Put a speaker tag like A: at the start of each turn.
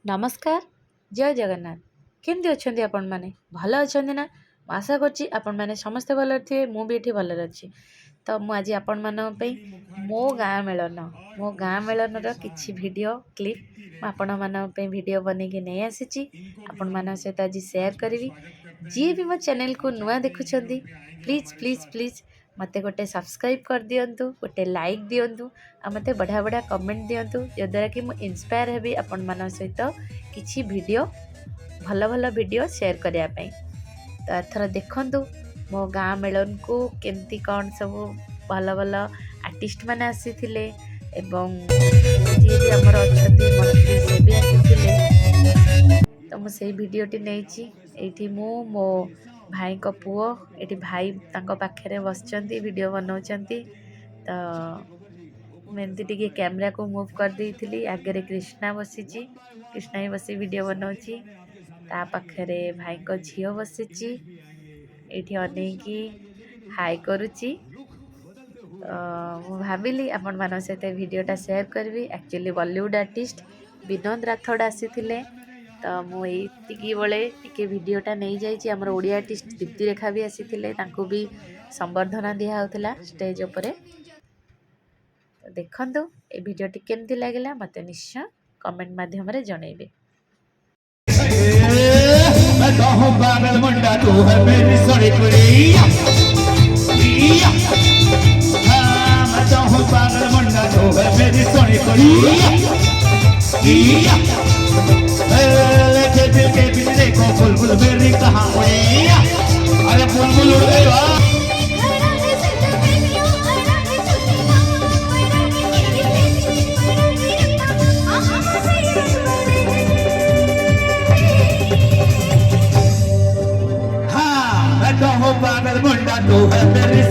A: नमस्कार जय जगन्नाथ केमती अच्छा आपण मैंने भल अच्छा ना आशा करछि आपण मैंने समस्ते भल थे मुझे भल अच्छी तो मुझे आपण मानी मो गाँ मेलन किसी वीडियो क्लिप आपण मानी वीडियो बन के नहीं आसी आपण मान सहित आज सेयार करी जी भी मो चैनल को नुआ देखुं प्लीज प्लीज प्लीज मते गोटे सब्सक्राइब कर दियंतु गोटे लाइक दियंतु आ मते बढ़िया बढ़िया कमेंट दियंतु जद्वारा कि मुझे इन्स्पायर हेबी आपण मान सहित किसी वीडियो भल भल वीडियो शेयर करने तो एथर देखंतु मो गाँ मेलन को केमती कौन सब भल भल आर्टिस्ट मैंने आसीथिले एवं जी भी हमर अछंती मंत्री से भी आसीथिले तो मु सेही वीडियोटी नेइची एठी मो भाई को पुओ एठी भाई तांको पाखरे बसचंती वीडियो बनाउचंती तो मेमती टिके कैमरा को मूव कर देइथिली आगे कृष्णा बसीची कृष्णा ही बसी वीडियो बनाउची ता पाखरे भाई को झियो बसीची एठी अनेकी हाई करुची मु भाविली आपण मान सहित वीडियोटा शेयर करबी एक्चुअली बॉलीवुड आर्टिस्ट विनोद राठौड़ आसीथिले तो मुझे बड़े टिके वीडियोटा नहीं जाइए आमर ओडिया आर्टिस्ट दीप्ति रेखा भी आसीथिले तांको भी संबर्धना दिया होता स्टेज उपरे तो देखंतु ए वीडियोटी केमती लागला मते निश्चय कमेंट माध्यम रे जणैबे।
B: देखो बुलबुल मेरी कहाँ उड़ी अरे बुलबुल उड़ गई वाह हाँ मैं तो हूँ पागल मुंडा तू है मेरी